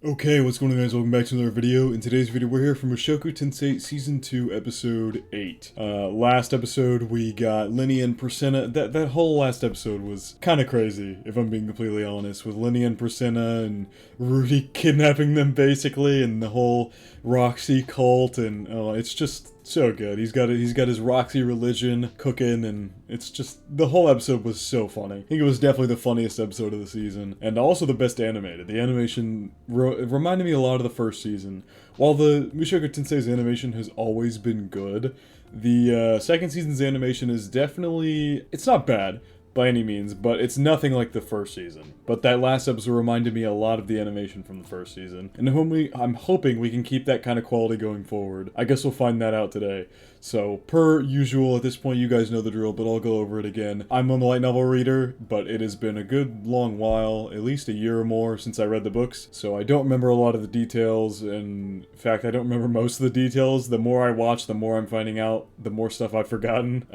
Okay, what's going on guys? Welcome back to another video. In today's video, we're here for Mushoku Tensei Season 2, Episode 8. Last episode, we got Lenny and Persenna. That whole last episode was kind of crazy, if I'm being completely honest, with Lenny and Persenna and Rudy kidnapping them, basically, and the whole Roxy cult, and it's just so good. He's got his Roxy religion cooking, and it's just, the whole episode was so funny. I think it was definitely the funniest episode of the season, and also the best animated. The animation it reminded me a lot of the first season. While the Mushoku Tensei's animation has always been good, the second season's animation is definitely, it's not bad by any means, but it's nothing like the first season. But that last episode reminded me a lot of the animation from the first season, and I'm hoping we can keep that kind of quality going forward. I guess we'll find that out today. So, per usual, at this point you guys know the drill, but I'll go over it again. I'm a light novel reader, but it has been a good long while, at least a year or more, since I read the books, so I don't remember a lot of the details, and in fact, I don't remember most of the details. The more I watch, the more I'm finding out, the more stuff I've forgotten.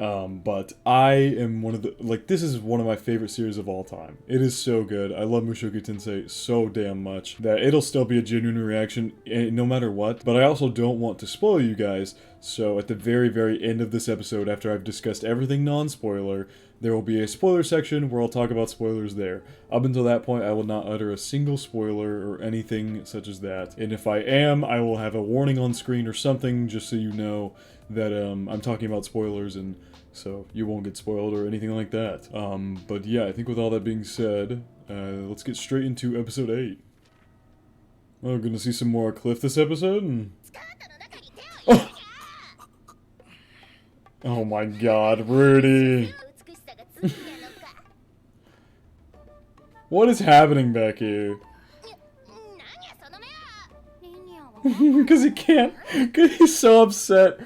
But I am one of the, this is one of my favorite series of all time. It is so good. I love Mushoku Tensei so damn much that it'll still be a genuine reaction no matter what, but I also don't want to spoil you guys. So at the very, very end of this episode, after I've discussed everything non-spoiler, there will be a spoiler section where I'll talk about spoilers there. Up until that point, I will not utter a single spoiler or anything such as that. And if I am, I will have a warning on screen or something just so you know that I'm talking about spoilers, and so you won't get spoiled or anything like that. But yeah, I think with all that being said, let's get straight into episode 8. We're gonna see some more Cliff this episode. Oh! Oh my god, Rudy! What is happening back here? Because he can't, because he's so upset.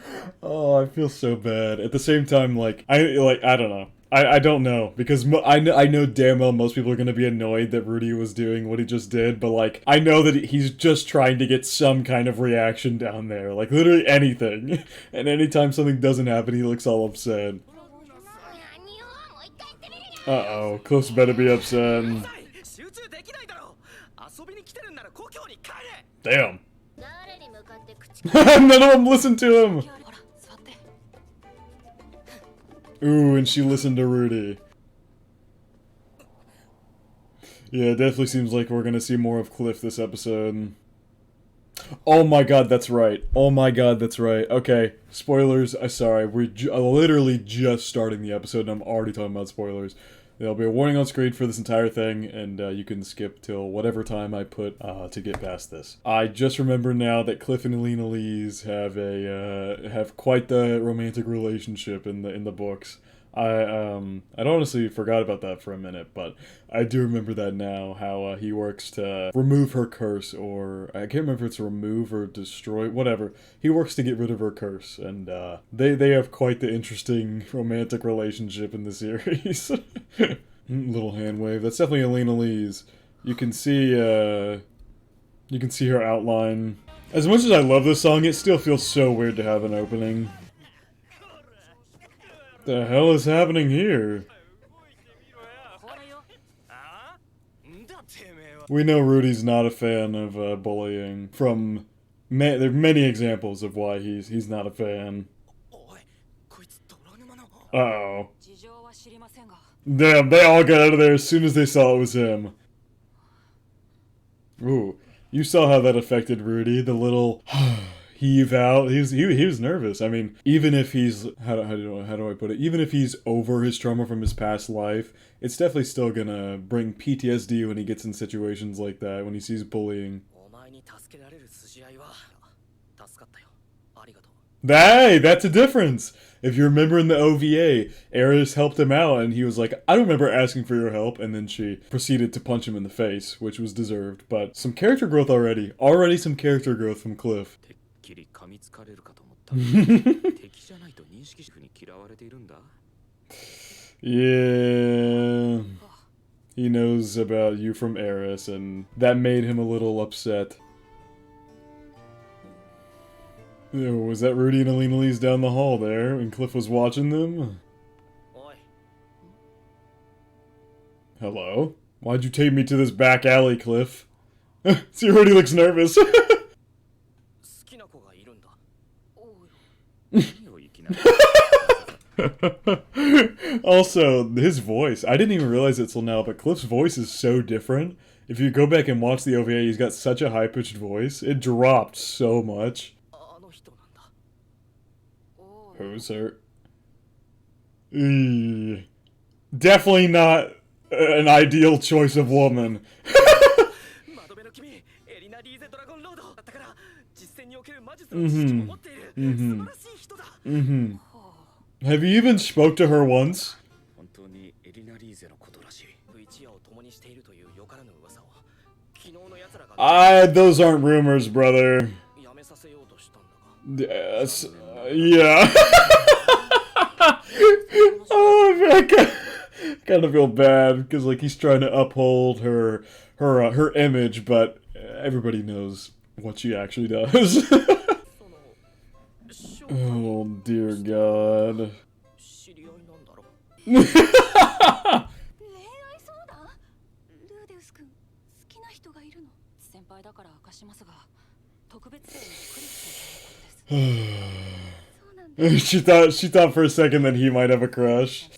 Oh, I feel so bad. At the same time, I don't know. I don't know, because I know damn well most people are going to be annoyed that Rudy was doing what he just did, but I know that he's just trying to get some kind of reaction down there, literally anything. And anytime something doesn't happen, he looks all upset. Uh-oh, Cliff's better be upset. Damn. None of them listened to him! Ooh, and she listened to Rudy. Yeah, it definitely seems like we're gonna see more of Cliff this episode. Oh my god, that's right. Oh my god, that's right. Okay, spoilers. Sorry, we're literally just starting the episode and I'm already talking about spoilers. There'll be a warning on screen for this entire thing, and you can skip till whatever time I put to get past this. I just remember now that Cliff and Alina Lees have quite the romantic relationship in the books. I'd honestly forgot about that for a minute, but I do remember that now, how he works to remove her curse, or I can't remember if it's remove or destroy, whatever. He works to get rid of her curse, and they have quite the interesting romantic relationship in the series. Little hand wave. That's definitely Elena Lee's. You can see her outline. As much as I love this song, it still feels so weird to have an opening. The hell is happening here? We know Rudy's not a fan of bullying. There are many examples of why he's not a fan. Uh-oh. Damn, they all got out of there as soon as they saw it was him. Ooh, you saw how that affected Rudy, the little heave out. He was nervous. I mean, even if he's, how do I put it? Even if he's over his trauma from his past life, it's definitely still gonna bring PTSD when he gets in situations like that, when he sees bullying. Hey, that's a difference! If you remember in the OVA, Eris helped him out and he was like, I don't remember asking for your help, and then she proceeded to punch him in the face, which was deserved. But some character growth already. Already some character growth from Cliff. Yeah. He knows about you from Eris, and that made him a little upset. Ew, was that Rudy and Alina Lee's down the hall there, and Cliff was watching them? Hello? Why'd you take me to this back alley, Cliff? See, Rudy looks nervous. Also, his voice. I didn't even realize it till now, but Cliff's voice is so different. If you go back and watch the OVA, he's got such a high-pitched voice. It dropped so much. Who's her? Definitely not an ideal choice of woman. Have you even spoke to her once? Those aren't rumors, brother. Yes, yeah. Oh man, I kind of feel bad because like he's trying to uphold her image, but everybody knows what she actually does. Oh dear God. She thought for a second that he might have a crush.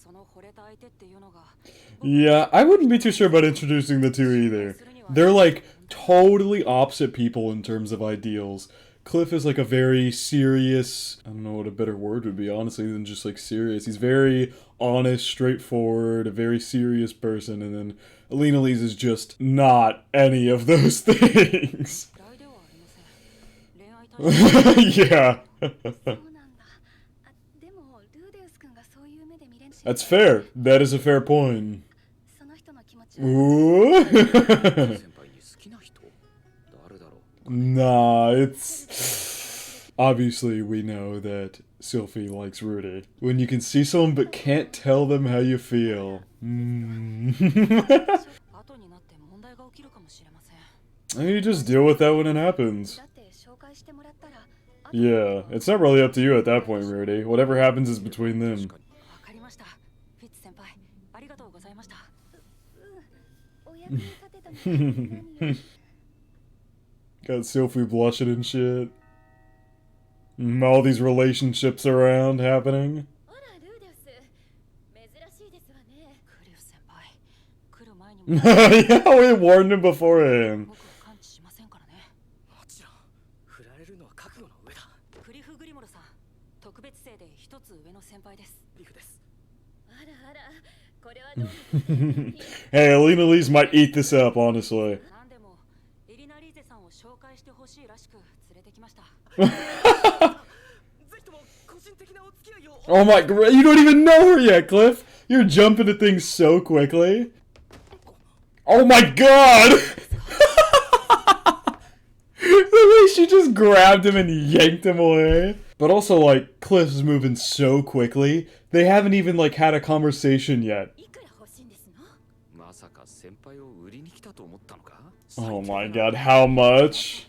Yeah, I wouldn't be too sure about introducing the two either. They're like totally opposite people in terms of ideals. Cliff is like a very serious, I don't know what a better word would be, honestly, than just like serious. He's very honest, straightforward, a very serious person, and then Alina Lee's is just not any of those things. Yeah. That's fair. That is a fair point. Ooh. Nah, it's... Obviously, we know that Sylphie likes Rudy. When you can see someone but can't tell them how you feel. You just deal with that when it happens. Yeah, it's not really up to you at that point, Rudy. Whatever happens is between them. Got Sylphie blushing and shit. All these relationships around happening. Yeah, we warned him beforehand. Hey, Alina Lee's might eat this up, honestly. Oh my god, you don't even know her yet, Cliff! You're jumping to things so quickly. Oh my god! The way she just grabbed him and yanked him away. But also, like, Cliff's moving so quickly, they haven't even, like, had a conversation yet. Oh my god, how much?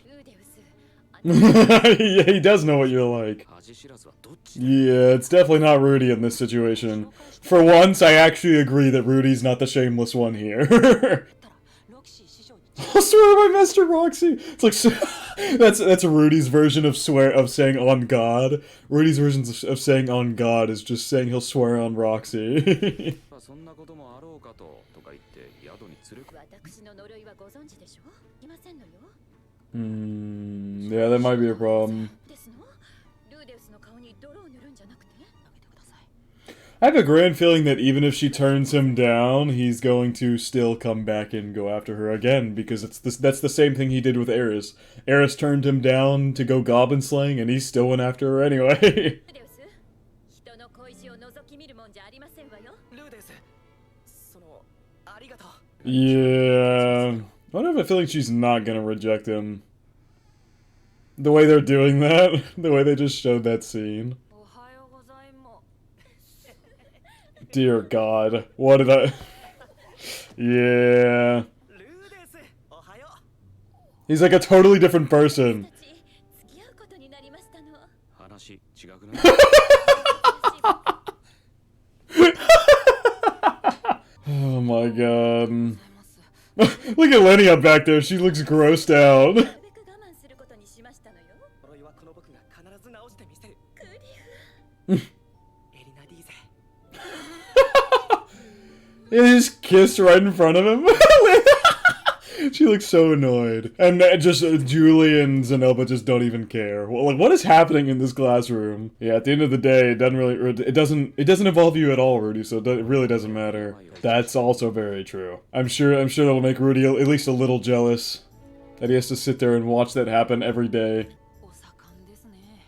Yeah, he does know what you're like. Yeah, it's definitely not Rudy in this situation. For once, I actually agree that Rudy's not the shameless one here. I'll swear by Master Roxy. It's like that's Rudy's version of saying on God. Rudy's version of saying on God is just saying he'll swear on Roxy. Yeah, that might be a problem. I have a grand feeling that even if she turns him down, he's going to still come back and go after her again, because that's the same thing he did with Eris. Eris turned him down to go goblin slaying, and he still went after her anyway. Yeah. I have a feeling she's not gonna reject him. The way they're doing that, the way they just showed that scene. Dear God, what did I... Yeah. He's like a totally different person. Oh my god. Look at Lenny up back there. She looks grossed out. He just kissed right in front of him. She looks so annoyed. And just Julie and Zenoba just don't even care. Well, like, what is happening in this classroom? Yeah, at the end of the day, it doesn't involve you at all, Rudy, so it really doesn't matter. That's also very true. I'm sure that'll make Rudy at least a little jealous that he has to sit there and watch that happen every day.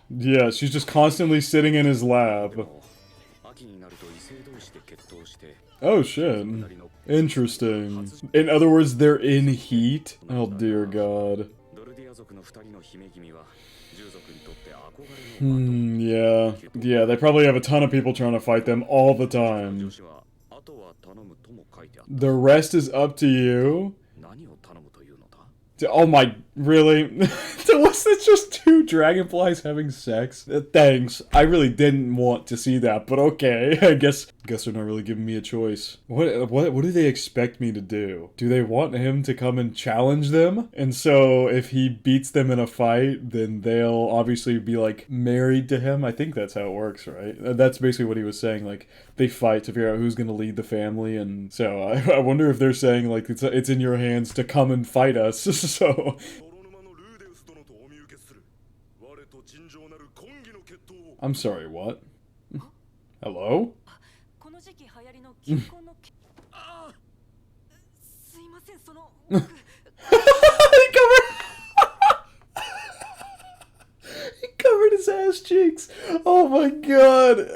Yeah, she's just constantly sitting in his lap. Oh shit. Interesting. In other words, they're in heat? Oh dear god. Yeah. Yeah, they probably have a ton of people trying to fight them all the time. The rest is up to you? Oh my, really? Was it just two dragonflies having sex? Thanks. I really didn't want to see that, but okay. I guess they're not really giving me a choice. What do they expect me to do? Do they want him to come and challenge them? And so if he beats them in a fight, then they'll obviously be like married to him. I think that's how it works, right? That's basically what he was saying. Like they fight to figure out who's going to lead the family, and so I wonder if they're saying like it's in your hands to come and fight us. So. I'm sorry, what? Hello? He covered his ass cheeks. Oh my god.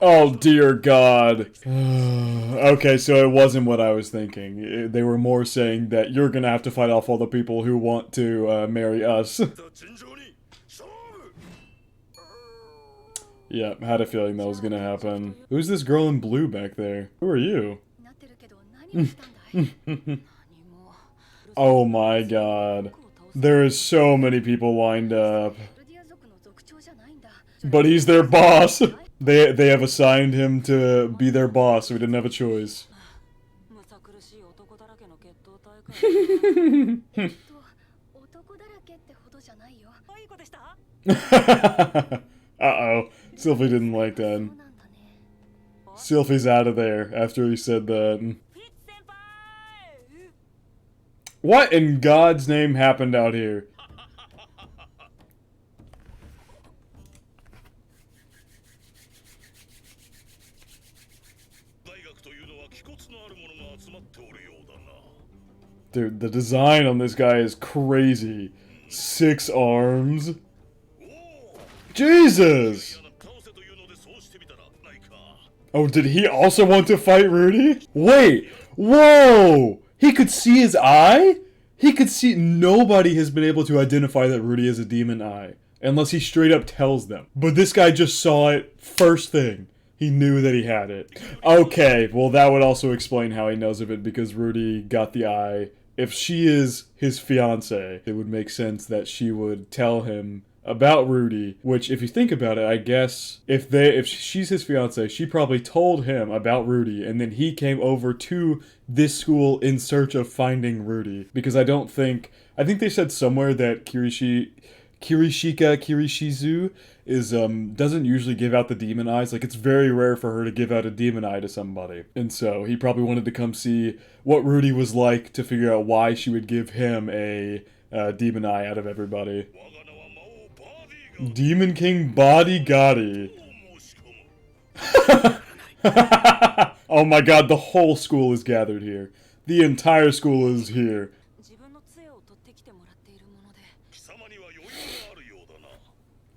Oh dear god. Okay, so it wasn't what I was thinking. They were more saying that you're gonna have to fight off all the people who want to marry us. Yeah, had a feeling that was gonna happen. Who's this girl in blue back there? Who are you? Oh my god. There is so many people lined up. But he's their boss! They have assigned him to be their boss, so he didn't have a choice. Uh-oh. Sylphie didn't like that. Sylphie's out of there after he said that. What in God's name happened out here? Dude, the design on this guy is crazy. 6 arms. Jesus! Oh, did he also want to fight Rudy? Wait! Whoa! He could see his eye? He could see... Nobody has been able to identify that Rudy has a demon eye. Unless he straight up tells them. But this guy just saw it first thing. He knew that he had it. Okay, well that would also explain how he knows of it, because Rudy got the eye. If she is his fiancé, it would make sense that she would tell him about Rudy, which if you think about it, I guess if she's his fiancé, she probably told him about Rudy, and then he came over to this school in search of finding Rudy. Because I think they said somewhere that Kirishizu is doesn't usually give out the demon eyes. Like, it's very rare for her to give out a demon eye to somebody. And so he probably wanted to come see what Rudy was like to figure out why she would give him a demon eye out of everybody. Demon King Badigadi. Oh my god, the whole school is gathered here. The entire school is here.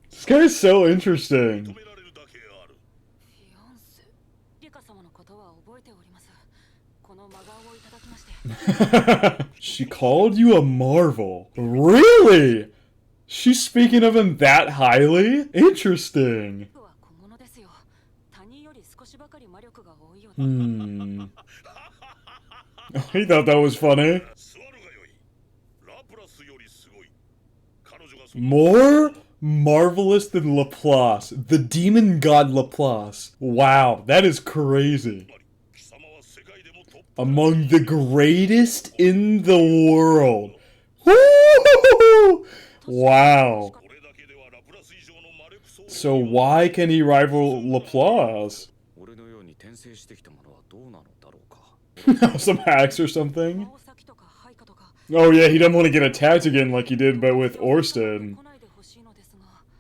This guy is so interesting. She called you a marvel. Really? She's speaking of him that highly? Interesting. He thought that was funny. More? Marvelous than Laplace. The demon god Laplace. Wow, that is crazy. Among the greatest in the world. Woo! Wow. So why can he rival Laplace? Some hacks or something? Oh yeah, he doesn't want to get attacked again like he did but with Orsted.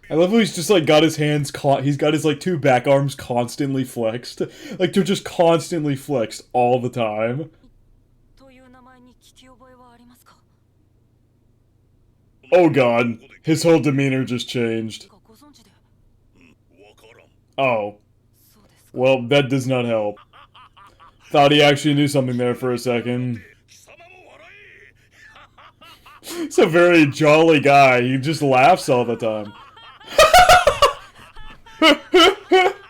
I love how he's just like got his hands he's got his like two back arms constantly flexed. Like they're just constantly flexed all the time. Oh god, his whole demeanor just changed. Oh. Well, that does not help. Thought he actually knew something there for a second. He's a very jolly guy, he just laughs all the time.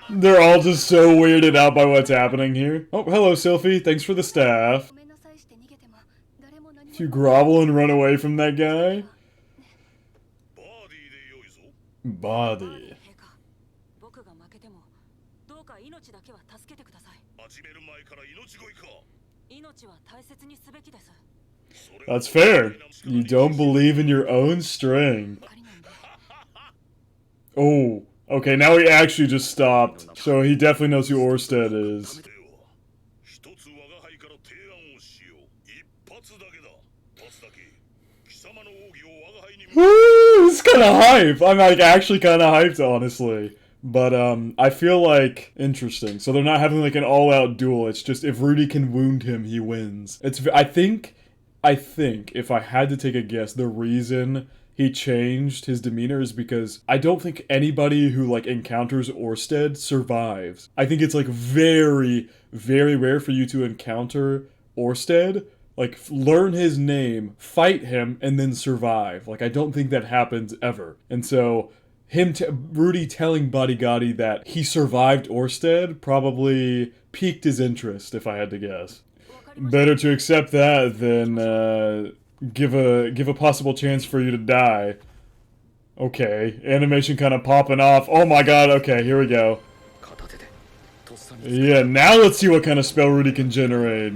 They're all just so weirded out by what's happening here. Oh, hello, Sylphie. Thanks for the staff. If you grovel and run away from that guy. Body. That's fair. You don't believe in your own strength. Oh. Okay, now he actually just stopped. So he definitely knows who Orsted is. Woo! This is kind of hype. I'm like actually kind of hyped, honestly. But I feel like interesting. So they're not having like an all-out duel. It's just if Rudy can wound him, he wins. I think if I had to take a guess, the reason he changed his demeanor is because I don't think anybody who like encounters Orsted survives. I think it's like very, very rare for you to encounter Orsted, like learn his name, fight him, and then survive. Like I don't think that happens ever. And so Rudy telling Badigadi that he survived Orsted probably piqued his interest, if I had to guess. Better to accept that than give a possible chance for you to die. Okay, animation kind of popping off. Oh my god, okay, here we go. Yeah, now let's see what kind of spell Rudy can generate.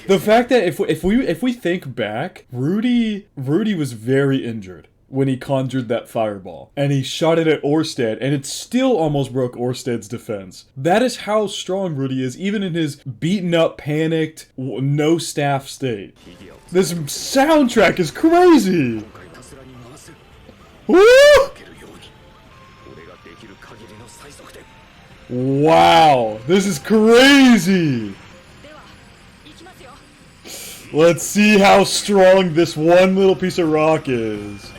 The fact that if we think back, Rudy was very injured when he conjured that fireball. And he shot it at Orsted, and it still almost broke Orsted's defense. That is how strong Rudy is, even in his beaten up, panicked, no staff state. This soundtrack is crazy! Woo! Wow, this is crazy! Let's see how strong this one little piece of rock is.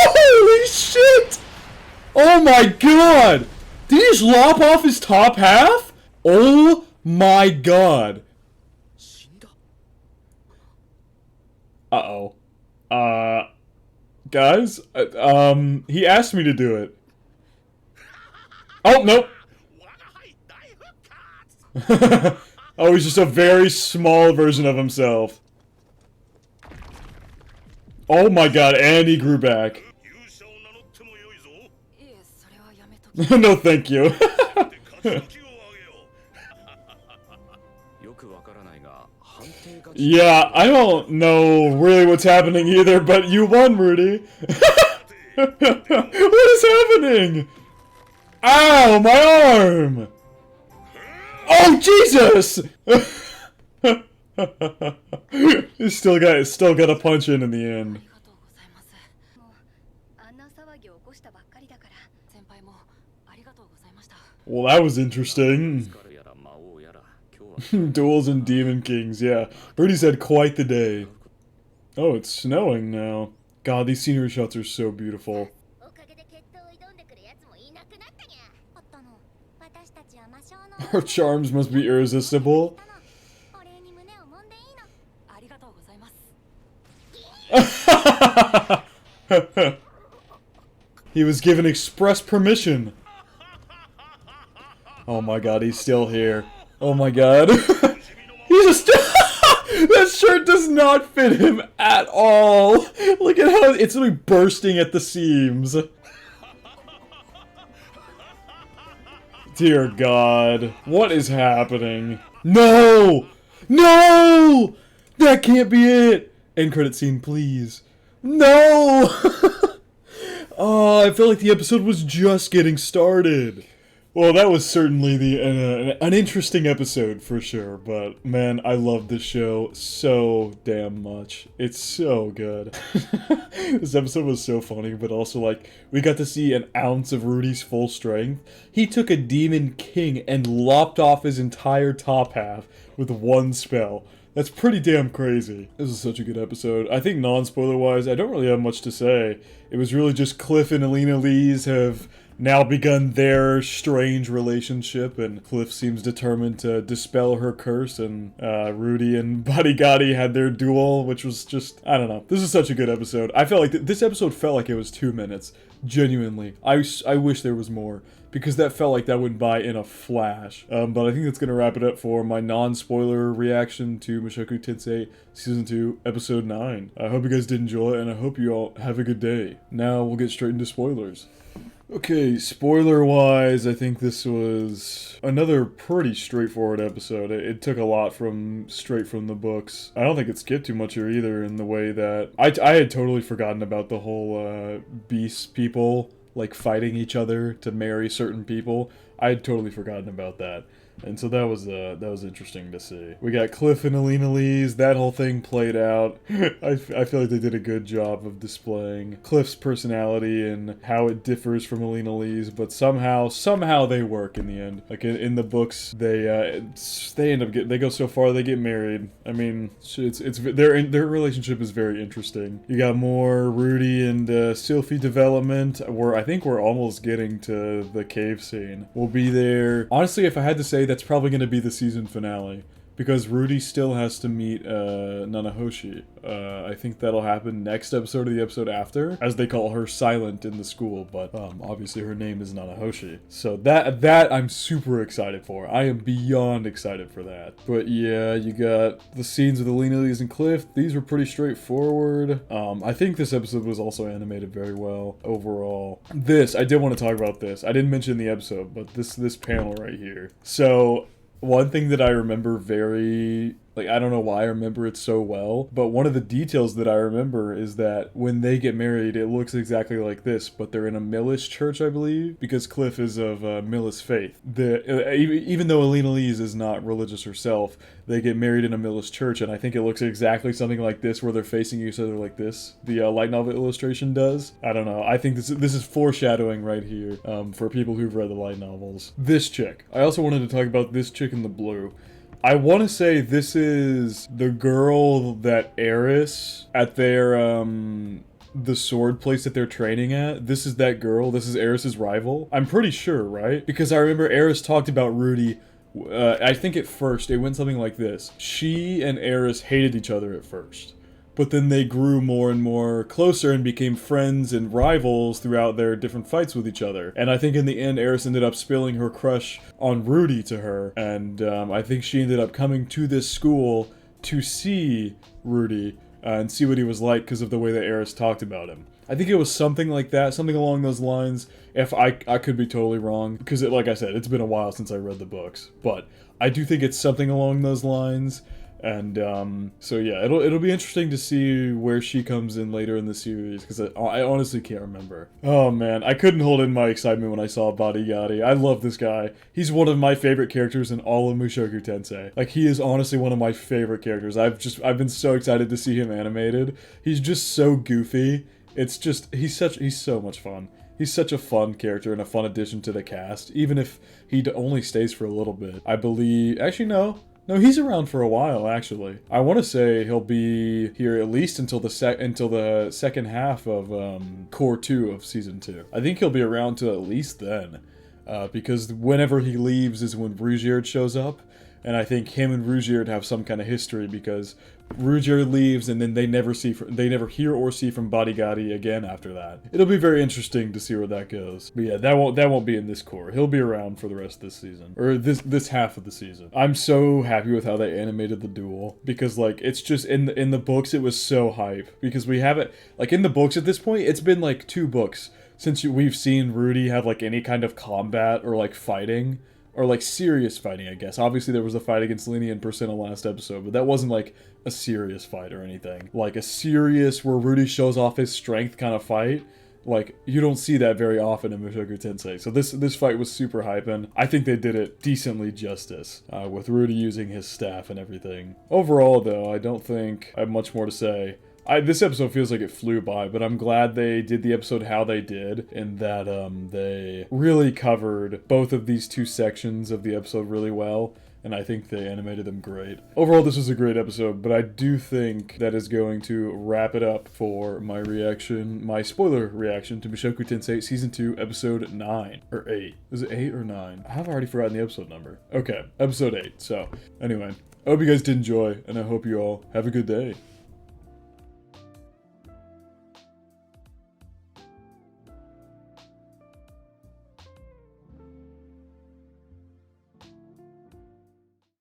Holy shit! Oh my god! Did he just lop off his top half? Oh my god. Uh-oh. Guys? He asked me to do it. Oh, nope. Oh, he's just a very small version of himself. Oh my god, and he grew back. No, thank you. Yeah, I don't know really what's happening either, but you won, Rudy. What is happening? Ow, my arm! Oh, Jesus! still got a punch in the end. Well, that was interesting. Duels and Demon Kings, yeah. Rudy's had quite the day. Oh, it's snowing now. God, these scenery shots are so beautiful. Her charms must be irresistible. He was given express permission. Oh my god, he's still here. Oh my god. He's just That shirt does not fit him at all. Look at how it's really bursting at the seams. Dear God, what is happening? No! No! That can't be it! End credit scene, please. No! Oh, I felt like the episode was just getting started. Well, that was certainly an interesting episode for sure, but man, I love this show so damn much. It's so good. This episode was so funny, but also like, we got to see an ounce of Rudy's full strength. He took a Demon King and lopped off his entire top half with one spell. That's pretty damn crazy. This is such a good episode. I think non-spoiler wise, I don't really have much to say. It was really just Cliff and Alina Lees have now begun their strange relationship, and Cliff seems determined to dispel her curse, and Rudy and Badigadi had their duel, which was just, I don't know. This is such a good episode. I felt like this episode felt like it was 2 minutes. Genuinely. I wish there was more, because that felt like that went by in a flash. But I think that's going to wrap it up for my non-spoiler reaction to Mushoku Tensei Season 2, Episode 9. I hope you guys did enjoy it, and I hope you all have a good day. Now we'll get straight into spoilers. Okay, spoiler-wise, I think this was another pretty straightforward episode. It took a lot straight from the books. I don't think it skipped too much here either, in the way that I had totally forgotten about the whole beast people like fighting each other to marry certain people. I had totally forgotten about that. And so that was interesting to see. We got Cliff and Alina Lees. That whole thing played out. I feel like they did a good job of displaying Cliff's personality and how it differs from Alina Lees, but somehow they work in the end. Like in the books, they end up they go so far they get married. I mean, their relationship is very interesting. You got more Rudy and Sylphie development. I think we're almost getting to the cave scene. We'll be there. Honestly, if I had to say, that's probably going to be the season finale, because Rudy still has to meet Nanahoshi. I think that'll happen next episode or the episode after, as they call her Silent in the school, but obviously her name is Nanahoshi. So that I'm super excited for. I am beyond excited for that. But yeah, you got the scenes with Alina Lees and Cliff. These were pretty straightforward. I think this episode was also animated very well overall. I did want to talk about this. I didn't mention in the episode, but this panel right here. So one thing that I remember I don't know why I remember it so well, but one of the details that I remember is that when they get married, it looks exactly like this, but they're in a Millish church, I believe, because Cliff is of Millish faith. Even though Alina Lees is not religious herself, they get married in a Millish church, and I think it looks exactly something like this, where they're facing each other like this. The light novel illustration does. I don't know. I think this is foreshadowing right here for people who've read the light novels. This chick. I also wanted to talk about this chick in the blue. I want to say this is the girl that Eris at their, the sword place that they're training at. This is that girl. This is Eris's rival. I'm pretty sure, right? Because I remember Eris talked about Rudy. I think at first it went something like this. She and Eris hated each other at first, but then they grew more and more closer and became friends and rivals throughout their different fights with each other. And I think in the end, Eris ended up spilling her crush on Rudy to her, and I think she ended up coming to this school to see Rudy and see what he was like because of the way that Eris talked about him. I think it was something like that, something along those lines. If I could be totally wrong, because like I said, it's been a while since I read the books, but I do think it's something along those lines. And so yeah, it'll be interesting to see where she comes in later in the series, because I honestly can't remember. Oh man, I couldn't hold in my excitement when I saw Badigadi. I love this guy. He's one of my favorite characters in all of Mushoku Tensei. Like, he is honestly one of my favorite characters. I've been so excited to see him animated. He's just so goofy. It's just, he's so much fun. He's such a fun character and a fun addition to the cast, even if he only stays for a little bit. I believe, actually no, he's around for a while, actually. I want to say he'll be here at least until the second half of Core 2 of Season 2. I think he'll be around till at least then, because whenever he leaves is when Rugierd shows up, and I think him and Rugierd have some kind of history, because Ruger leaves, and then they never hear or see from Badigadi again after that. It'll be very interesting to see where that goes. But yeah, that won't be in this core. He'll be around for the rest of this season, or this half of the season. I'm so happy with how they animated the duel, because like it's just in the books it was so hype, because we have it like in the books at this point. It's been like 2 books since we've seen Rudy have like any kind of combat or like fighting. Or, like, serious fighting, I guess. Obviously, there was a fight against Lenny and Persona last episode, but that wasn't, like, a serious fight or anything. Like, a serious, where Rudy shows off his strength kind of fight. Like, you don't see that very often in Mushoku Tensei. So this fight was super hyping. I think they did it decently justice, with Rudy using his staff and everything. Overall, though, I don't think I have much more to say. This episode feels like it flew by, but I'm glad they did the episode how they did, and that they really covered both of these 2 sections of the episode really well, and I think they animated them great. Overall, this was a great episode, but I do think that is going to wrap it up for my spoiler reaction to Mushoku Tensei Season 2, Episode 9, or 8. Is it 8 or 9? I have already forgotten the episode number. Okay, Episode 8. So, anyway, I hope you guys did enjoy, and I hope you all have a good day.